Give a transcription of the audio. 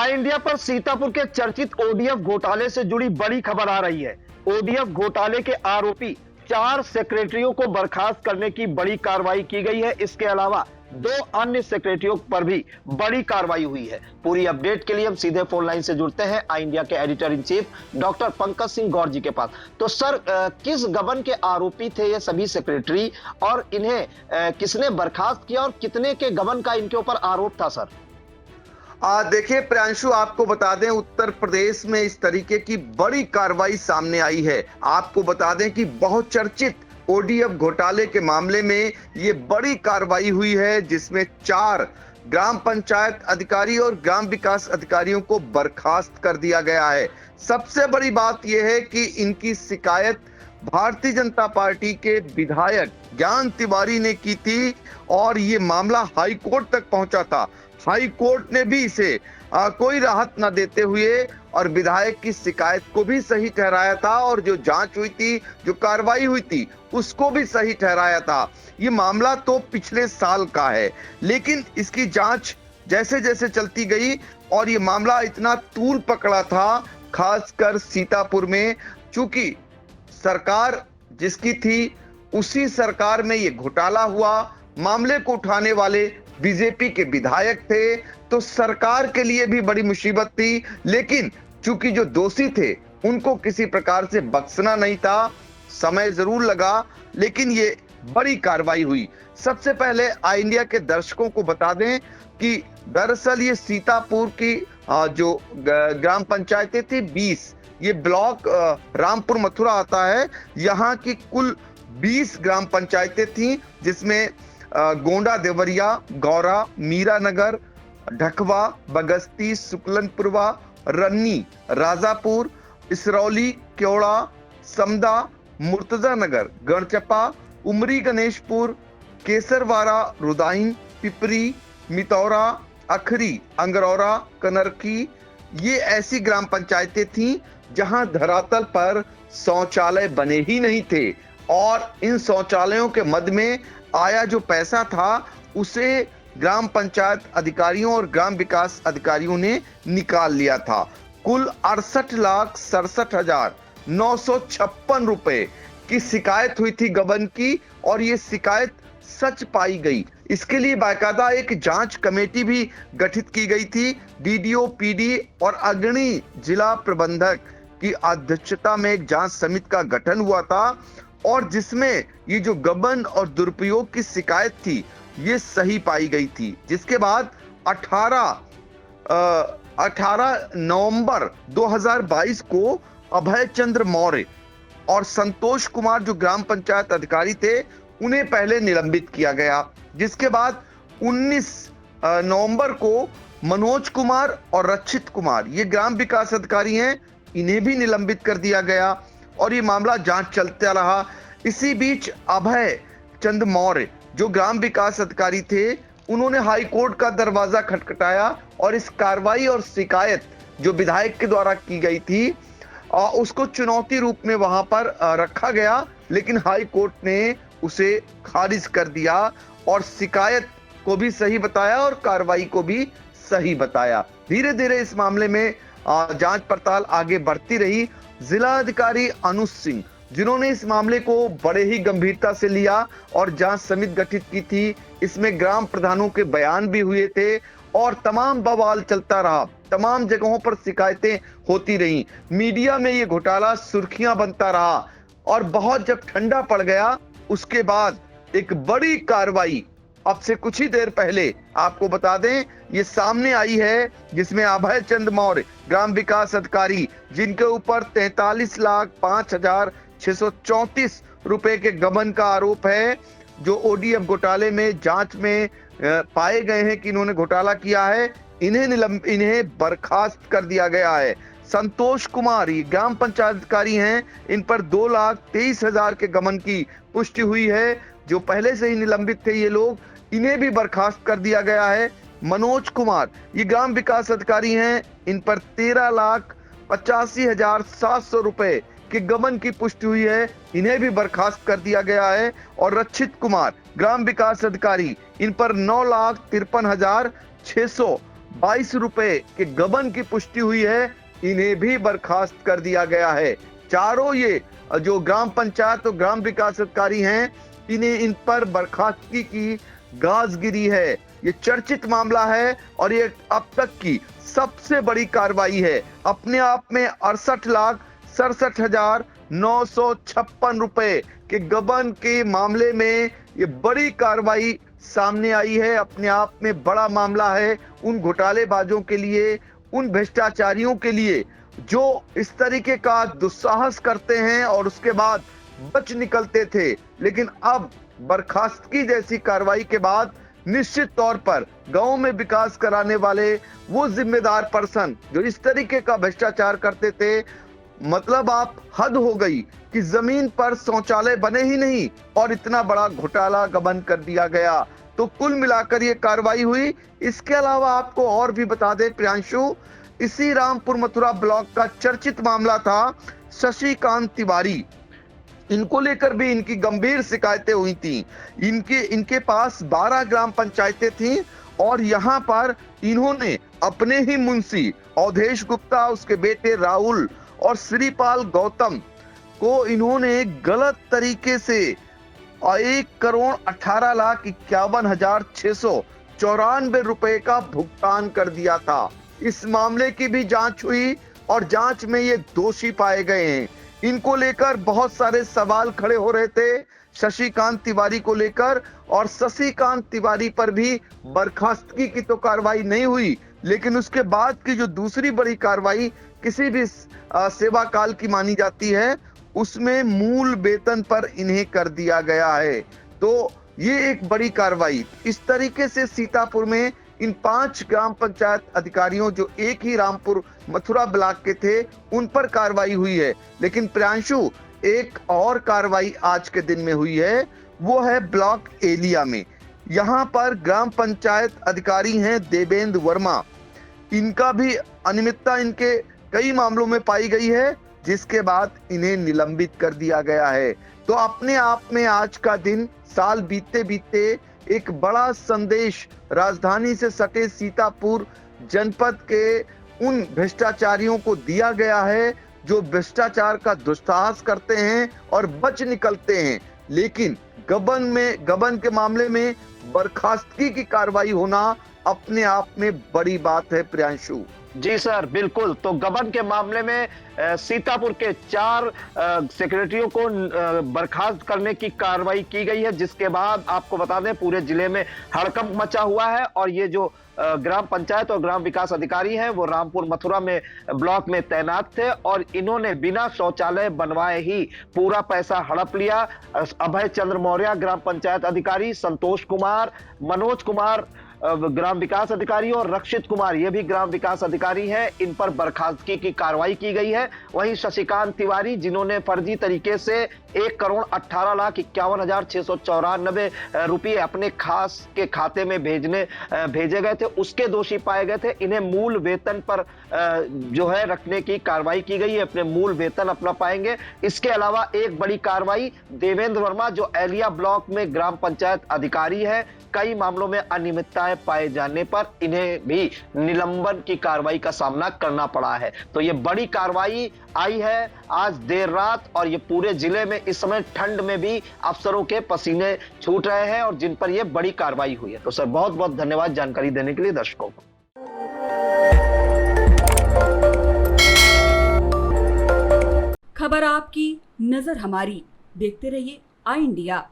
आई India पर सीतापुर के चर्चित ओडीएफ घोटाले से जुड़ी बड़ी खबर आ रही है। ओडीएफ घोटाले के आरोपी 4 सेक्रेटरियों को बर्खास्त करने की बड़ी कार्रवाई की गई है। इसके अलावा 2 अन्य सेक्रेटरियों पर भी बड़ी कार्रवाई हुई है। पूरी अपडेट के लिए हम सीधे फोन लाइन से जुड़ते हैं आई इंडिया के editor in chief doctor Pankaj Singh Gaur ji के पास। तो सर, किस गबन के आरोपी थे ये सभी सेक्रेटरी और इन्हें किसने बर्खास्त किया और कितने के गबन का इनके ऊपर आरोप था सर? देखिए प्रियांशु, आपको बता दें उत्तर प्रदेश में इस तरीके की बड़ी कार्रवाई सामने आई है। आपको बता दें कि बहुत चर्चित ओडीएफ घोटाले के मामले में ये बड़ी कार्रवाई हुई है, जिसमें 4 ग्राम पंचायत अधिकारी और ग्राम विकास अधिकारियों को बर्खास्त कर दिया गया है। सबसे बड़ी बात यह है कि इनकी शिकायत भारतीय जनता पार्टी के विधायक ज्ञान तिवारी ने की थी और ये मामला हाई कोर्ट तक पहुंचा था। हाई कोर्ट ने भी इसे कोई राहत न देते हुए और विधायक की शिकायत को भी सही ठहराया था और जो जांच हुई थी, जो कार्रवाई हुई थी, उसको भी सही ठहराया था। ये मामला तो पिछले साल का है, लेकिन इसकी जांच जैसे जैसे चलती गई और ये मामला इतना तूल पकड़ा था, खासकर सीतापुर में, चूंकि सरकार जिसकी थी उसी सरकार में ये घोटाला हुआ। मामले को उठाने वाले बीजेपी के विधायक थे, तो सरकार के लिए भी बड़ी मुसीबत थी। लेकिन चूंकि जो दोषी थे उनको किसी प्रकार से बख्शना नहीं था। समय जरूर लगा, लेकिन ये बड़ी कार्रवाई हुई। सबसे पहले आई इंडिया के दर्शकों को बता दें कि दरअसल ये सीतापुर की जो ग्राम पंचायतें थी 20, ये ब्लॉक रामपुर मथुरा आता है। यहाँ की कुल 20 ग्राम पंचायतें थी, जिसमें गोंडा देवरिया, गौरा, मीरा नगर, ढकवा, बगस्ती, सुकलनपुरवा, रन्नी, राजापुर, इसरौली, क्योड़ा, समदा, मुर्तजा नगर, गणचपा, उमरी, गणेशपुर, केसरवाड़ा, रुदाइन, पिपरी, मितौरा, अखरी, अंगरौरा, कनरकी, ये ऐसी ग्राम पंचायतें थीं जहां धरातल पर शौचालय बने ही नहीं थे और इन शौचालयों के मद में आया जो पैसा था उसे ग्राम पंचायत अधिकारियों और ग्राम विकास अधिकारियों ने निकाल लिया था। कुल 68,67,956 रुपए की शिकायत हुई थी गबन की और ये शिकायत सच पाई गई। इसके लिए बाकायदा एक जांच कमेटी भी गठित की गई थी। डीडीओ, पीडी और अग्रणी जिला प्रबंधक की अध्यक्षता में एक जांच समिति का गठन हुआ था और जिसमें ये जो गबन और दुरुपयोग की शिकायत थी ये सही पाई गई थी। जिसके बाद 18 नवंबर 2022 को अभय चंद्र मौर्य और संतोष कुमार जो ग्राम पंचायत अधिकारी थे उन्हें पहले निलंबित किया गया। जिसके बाद 19 नवंबर को मनोज कुमार और रक्षित कुमार, ये ग्राम विकास अधिकारी हैं, इन्हें भी निलंबित कर दिया गया और ये मामला जांच चलता रहा। इसी बीच अभय चंद मौर्य जो ग्राम विकास अधिकारी थे, उन्होंने हाई कोर्ट का दरवाजा खटखटाया और इस कार्रवाई और शिकायत जो विधायक के द्वारा की गई थी उसको चुनौती रूप में वहां पर रखा गया, लेकिन हाई कोर्ट ने उसे खारिज कर दिया और शिकायत को भी सही बताया और कार्रवाई को भी सही बताया। धीरे धीरे इस मामले में जांच पड़ताल आगे बढ़ती रही। जिला अधिकारी अनुज सिंह, जिन्होंने इस मामले को बड़े ही गंभीरता से लिया और जांच समिति गठित की थी, इसमें ग्राम प्रधानों के बयान भी हुए थे और तमाम बवाल चलता रहा। तमाम जगहों पर शिकायतें होती रहीं, मीडिया में ये घोटाला सुर्खियां बनता रहा और बहुत जब ठंडा पड़ गया उसके बाद एक बड़ी कार्रवाई अब से कुछ ही देर पहले आपको बता दें ये सामने आई है, जिसमें अभय चंद मौर्य ग्राम विकास अधिकारी, जिनके ऊपर 43,05,634 रुपए के गबन का आरोप है, जो ओडीएफ घोटाले में जांच में पाए गए हैं कि इन्होंने घोटाला किया है, इन्हें बर्खास्त कर दिया गया है। संतोष कुमार ये ग्राम पंचायत अधिकारी हैं, इन पर 2,23,000 के गबन की पुष्टि हुई है। जो पहले से ही निलंबित थे ये लोग, इन्हें भी बर्खास्त कर दिया गया है। मनोज कुमार ये ग्राम विकास अधिकारी हैं, इन पर 13,85,700 रुपए के गबन की पुष्टि हुई है, इन्हें भी बर्खास्त कर दिया गया है। और रक्षित कुमार ग्राम विकास अधिकारी, इन पर 9,53,600 22 रुपए के गबन की पुष्टि हुई है, इन्हें भी बर्खास्त कर दिया गया है। चारों ये जो ग्राम पंचायत और ग्राम विकास अधिकारी हैं, इन्हें इन पर बर्खास्तगी की गाज गिरी है। ये चर्चित मामला है और ये अब तक की सबसे बड़ी कार्रवाई है। अपने आप में 68,67,956 रुपए के गबन के मामले में ये बड़ी कार्रवाई सामने आई है। अपने आप में बड़ा मामला है उन घोटालेबाजों के लिए, उन भ्रष्टाचारियों के लिए जो इस तरीके का दुस्साहस करते हैं और उसके बाद बच निकलते थे। लेकिन अब बर्खास्तगी जैसी कार्रवाई के बाद निश्चित तौर पर गांव में विकास कराने वाले वो जिम्मेदार पर्सन जो इस तरीके का भ्रष्टाचार करते थे, मतलब आप हद हो गई कि जमीन पर शौचालय बने ही नहीं और इतना बड़ा घोटाला गबन कर दिया गया। तो कुल मिलाकर ये कार्रवाई हुई। इसके अलावा आपको और भी बता दें प्रियांशु, इसी रामपुर मथुरा ब्लॉक का चर्चित मामला था शशिकांत तिवारी। इनको लेकर भी इनकी गंभीर शिकायतें हुई थी। इनके पास 12 ग्राम पंचायतें थीं और यहाँ पर इन्होंने अपने ही मुंशी अवधेश गुप्ता, उसके बेटे राहुल और श्रीपाल गौतम को इन्होंने गलत तरीके से 1,18,51,694 रुपए का भुगतान कर दिया था। इस मामले की भी जांच हुई और जांच में ये दोषी पाए गए हैं। इनको लेकर बहुत सारे सवाल खड़े हो रहे थे शशिकांत तिवारी को लेकर, और शशिकांत तिवारी पर भी बर्खास्तगी की तो कार्रवाई नहीं हुई, लेकिन उसके बाद की जो दूसरी बड़ी कार्रवाई किसी भी सेवा काल की मानी जाती है, उसमें मूल वेतन पर इन्हें कर दिया गया है। तो ये एक बड़ी कार्रवाई। इस तरीके से सीतापुर में इन 5 ग्राम पंचायत अधिकारियों जो एक ही रामपुर मथुरा ब्लॉक के थे, उन पर कार्रवाई हुई है। लेकिन प्रियांशु, एक और कार्रवाई आज के दिन में हुई है, वो है ब्लॉक एलिया में। यहाँ पर ग्राम पंचायत अधिकारी हैं देवेंद्र वर्मा। इनका भी अनियमितता इनके कई मामलों में पाई गई है, जिसके बाद इन्हें निलंबित कर दिया गया है। तो अपने आप में आज का दिन, साल बीतते बीतते एक बड़ा संदेश राजधानी से सटे सीतापुर जनपद के उन भ्रष्टाचारियों को दिया गया है जो भ्रष्टाचार का दुस्साहस करते हैं और बच निकलते हैं। लेकिन गबन के मामले में बर्खास्तगी की कार्रवाई होना अपने आप में बड़ी बात है प्रियांशु। जी सर, बिल्कुल। तो गबन के मामले में सीतापुर के 4 सेक्रेटरियों को बर्खास्त करने की कार्रवाई की गई है, जिसके बाद आपको बता दें पूरे जिले में हड़कंप मचा हुआ है। और ये जो ग्राम पंचायत और ग्राम विकास अधिकारी हैं, वो रामपुर मथुरा में ब्लॉक में तैनात थे और इन्होंने बिना शौचालय बनवाए ही पूरा पैसा हड़प लिया। अभय चंद्र मौर्य ग्राम पंचायत अधिकारी, संतोष कुमार, मनोज कुमार ग्राम विकास अधिकारी और रक्षित कुमार, ये भी ग्राम विकास अधिकारी हैं, इन पर बर्खास्तगी की कार्रवाई की गई है। वहीं शशिकांत तिवारी, जिन्होंने फर्जी तरीके से 1,18,51,694 रुपये अपने खास के खाते में भेजे गए थे, उसके दोषी पाए गए थे। इन्हें मूल वेतन पर जो है रखने की कार्रवाई की गई है, अपने मूल वेतन अपना पाएंगे। इसके अलावा एक बड़ी कार्रवाई, देवेंद्र वर्मा जो एलिया ब्लॉक में ग्राम पंचायत अधिकारी है, कई मामलों में अनियमितताएं पाए जाने पर इन्हें भी निलंबन की कार्रवाई का सामना करना पड़ा है। तो ये बड़ी कार्रवाई आई है आज देर रात, और ये पूरे जिले में इस समय ठंड में भी अफसरों के पसीने छूट रहे हैं और जिन पर ये बड़ी कार्रवाई हुई है। तो सर बहुत बहुत धन्यवाद जानकारी देने के लिए दर्शकों को। खबर आपकी, नजर हमारी। देखते रहिए आई इंडिया।